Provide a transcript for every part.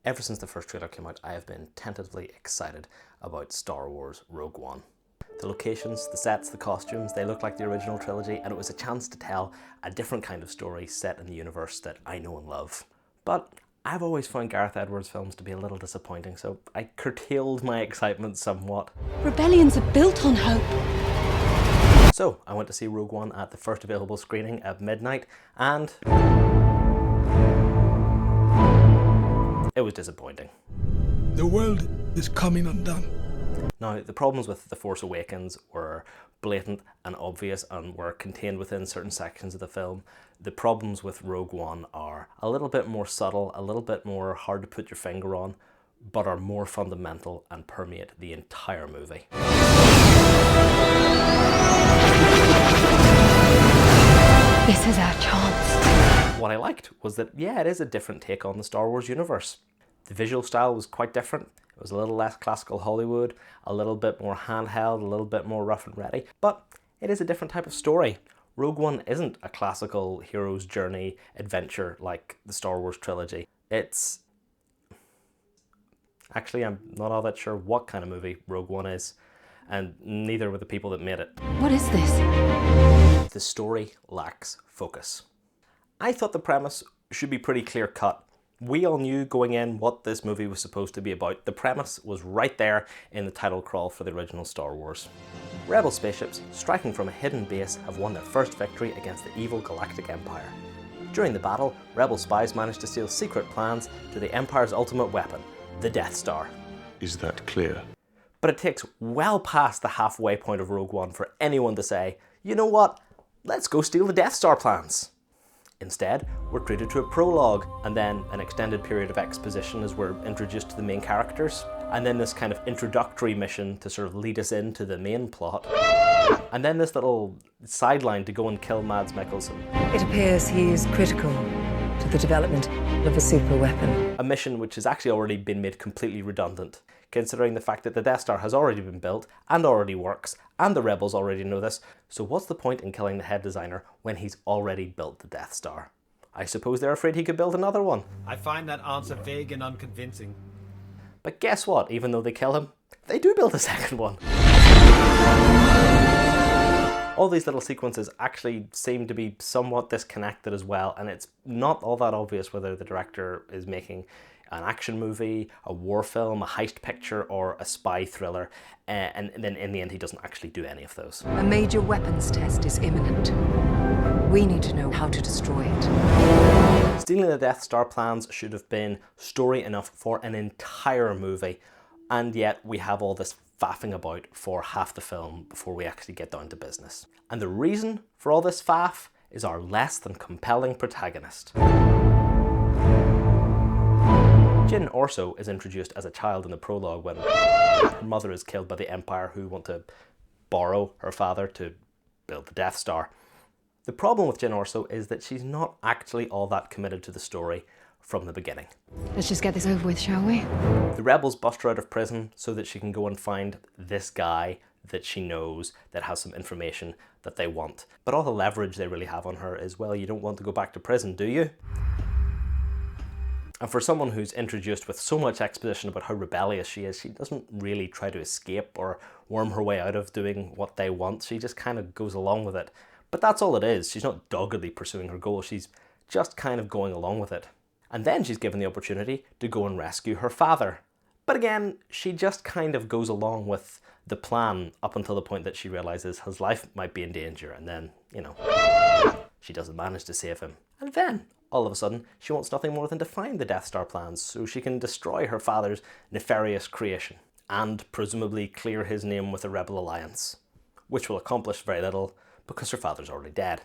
Ever since the first trailer came out, I have been tentatively excited about Star Wars Rogue One. The locations, the sets, the costumes, they look like the original trilogy, and it was a chance to tell a different kind of story set in the universe that I know and love. But I've always found Gareth Edwards films to be a little disappointing, so I curtailed my excitement somewhat. Rebellions are built on hope. So I went to see Rogue One at the first available screening at midnight, and it was disappointing. The world is coming undone. Now, the problems with The Force Awakens were blatant and obvious and were contained within certain sections of the film. The problems with Rogue One are a little bit more subtle, a little bit more hard to put your finger on, but are more fundamental and permeate the entire movie. This is our chance. What I liked was that, yeah, it is a different take on the Star Wars universe. The visual style was quite different. It was a little less classical Hollywood, a little bit more handheld, a little bit more rough and ready, but it is a different type of story. Rogue One isn't a classical hero's journey adventure like the Star Wars trilogy. It's... Actually, I'm not all that sure what kind of movie Rogue One is, and neither were the people that made it. What is this? The story lacks focus. I thought the premise should be pretty clear-cut. We all knew going in what this movie was supposed to be about. The premise was right there in the title crawl for the original Star Wars. Rebel spaceships, striking from a hidden base, have won their first victory against the evil Galactic Empire. During the battle, Rebel spies managed to steal secret plans to the Empire's ultimate weapon, the Death Star. Is that clear? But it takes well past the halfway point of Rogue One for anyone to say, you know what, let's go steal the Death Star plans. Instead, we're treated to a prologue, and then an extended period of exposition as we're introduced to the main characters, and then this kind of introductory mission to sort of lead us into the main plot, and then this little sideline to go and kill Mads Mikkelsen. It appears he is critical to the development of a super weapon. A mission which has actually already been made completely redundant, considering the fact that the Death Star has already been built and already works, and the rebels already know this, so what's the point in killing the head designer when he's already built the Death Star? I suppose they're afraid he could build another one. I find that answer vague and unconvincing. But guess what? Even though they kill him, they do build a second one. All these little sequences actually seem to be somewhat disconnected as well, and it's not all that obvious whether the director is making an action movie, a war film, a heist picture, or a spy thriller, and then in the end he doesn't actually do any of those. A major weapons test is imminent. We need to know how to destroy it. Stealing the Death Star plans should have been story enough for an entire movie, and yet we have all this faffing about for half the film before we actually get down to business. And the reason for all this faff is our less than compelling protagonist. Jyn Erso is introduced as a child in the prologue when her mother is killed by the Empire, who want to borrow her father to build the Death Star. The problem with Jyn Erso is that she's not actually all that committed to the story from the beginning. Let's just get this over with, shall we? The rebels bust her out of prison so that she can go and find this guy that she knows that has some information that they want. But all the leverage they really have on her is, well, you don't want to go back to prison, do you? And for someone who's introduced with so much exposition about how rebellious she is, she doesn't really try to escape or worm her way out of doing what they want. She just kind of goes along with it. But that's all it is. She's not doggedly pursuing her goal. She's just kind of going along with it. And then she's given the opportunity to go and rescue her father. But again, she just kind of goes along with the plan up until the point that she realizes his life might be in danger. And then, you know, she doesn't manage to save him. And then, all of a sudden, she wants nothing more than to find the Death Star plans so she can destroy her father's nefarious creation and presumably clear his name with the Rebel Alliance, which will accomplish very little because her father's already dead.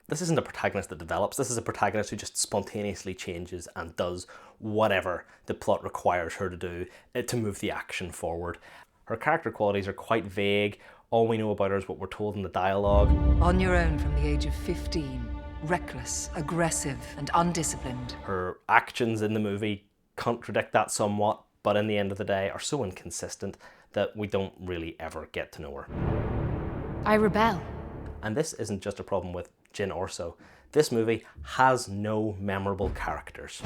This isn't a protagonist that develops, this is a protagonist who just spontaneously changes and does whatever the plot requires her to do to move the action forward. Her character qualities are quite vague. All we know about her is what we're told in the dialogue. On your own from the age of 15. Reckless, aggressive, and undisciplined. Her actions in the movie contradict that somewhat, but in the end of the day are so inconsistent that we don't really ever get to know her. I rebel. And this isn't just a problem with Jyn Erso. This movie has no memorable characters.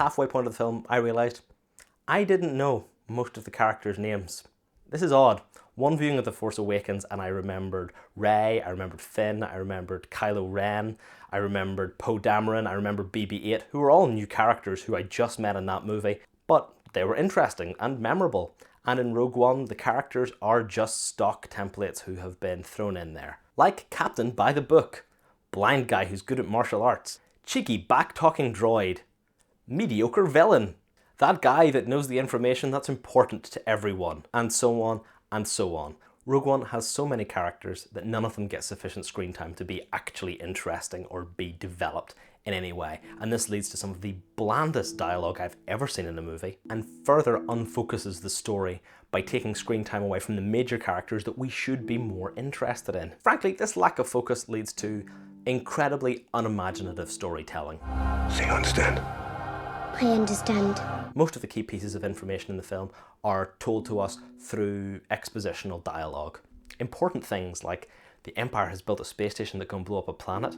halfway point of the film, I realised I didn't know most of the characters' names. This is odd. One viewing of The Force Awakens and I remembered Rey, I remembered Finn, I remembered Kylo Ren, I remembered Poe Dameron, I remembered BB-8, who were all new characters who I just met in that movie, but they were interesting and memorable. And in Rogue One, the characters are just stock templates who have been thrown in there. Like Captain by the Book, blind guy who's good at martial arts, cheeky back-talking droid, mediocre villain, that guy that knows the information that's important to everyone, and so on and so on. Rogue One has so many characters that none of them get sufficient screen time to be actually interesting or be developed in any way, and this leads to some of the blandest dialogue I've ever seen in a movie, and further unfocuses the story by taking screen time away from the major characters that we should be more interested in. Frankly, this lack of focus leads to incredibly unimaginative storytelling. So you understand? I understand. Most of the key pieces of information in the film are told to us through expositional dialogue. Important things like the Empire has built a space station that can blow up a planet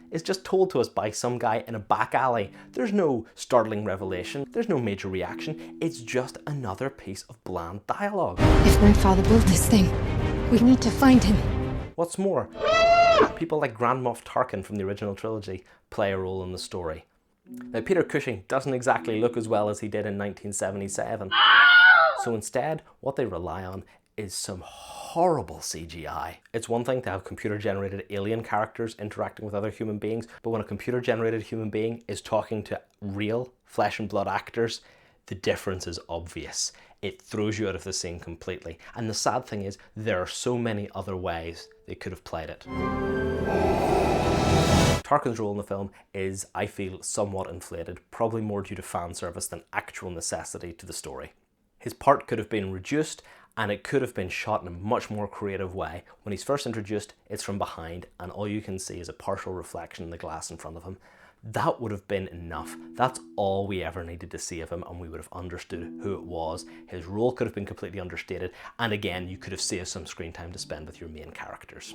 is just told to us by some guy in a back alley. There's no startling revelation, there's no major reaction, it's just another piece of bland dialogue. If my father built this thing, we need to find him. What's more, people like Grand Moff Tarkin from the original trilogy play a role in the story. Now, Peter Cushing doesn't exactly look as well as he did in 1977, so instead what they rely on is some horrible CGI. It's one thing to have computer-generated alien characters interacting with other human beings, but when a computer-generated human being is talking to real flesh and blood actors, the difference is obvious. It throws you out of the scene completely. And the sad thing is, there are so many other ways they could have played it. Tarkin's role in the film is, I feel, somewhat inflated, probably more due to fan service than actual necessity to the story. His part could have been reduced, and it could have been shot in a much more creative way. When he's first introduced, it's from behind, and all you can see is a partial reflection in the glass in front of him. That would have been enough. That's all we ever needed to see of him, and we would have understood who it was. His role could have been completely understated, and again, you could have saved some screen time to spend with your main characters.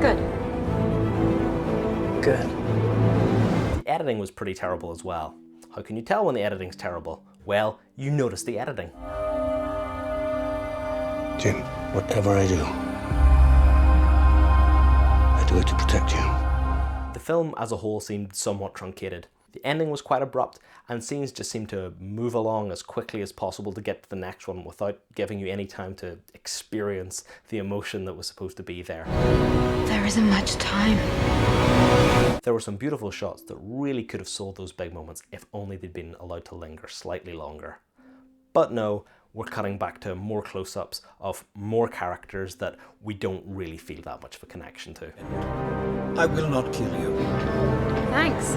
Good. Good. The editing was pretty terrible as well. How can you tell when the editing's terrible? Well, you notice the editing. Jim, whatever I do it to protect you. The film as a whole seemed somewhat truncated. The ending was quite abrupt, and scenes just seemed to move along as quickly as possible to get to the next one without giving you any time to experience the emotion that was supposed to be there. There isn't much time. There were some beautiful shots that really could have sold those big moments if only they'd been allowed to linger slightly longer. But no, we're cutting back to more close-ups of more characters that we don't really feel that much of a connection to. I will not kill you. Thanks.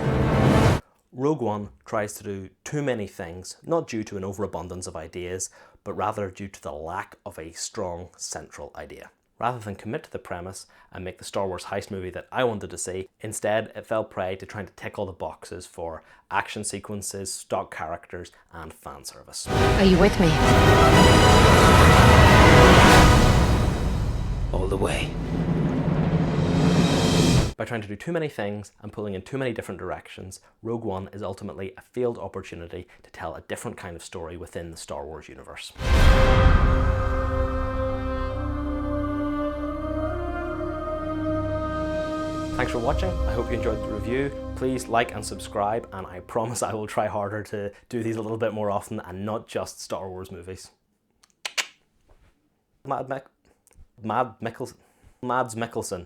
Rogue One tries to do too many things, not due to an overabundance of ideas, but rather due to the lack of a strong central idea. Rather than commit to the premise and make the Star Wars heist movie that I wanted to see, instead it fell prey to trying to tick all the boxes for action sequences, stock characters, and fan service. Are you with me? All the way. By trying to do too many things and pulling in too many different directions, Rogue One is ultimately a failed opportunity to tell a different kind of story within the Star Wars universe. Thanks for watching. I hope you enjoyed the review. Please like and subscribe, and I promise I will try harder to do these a little bit more often and not just Star Wars movies. Mads Mikkelsen.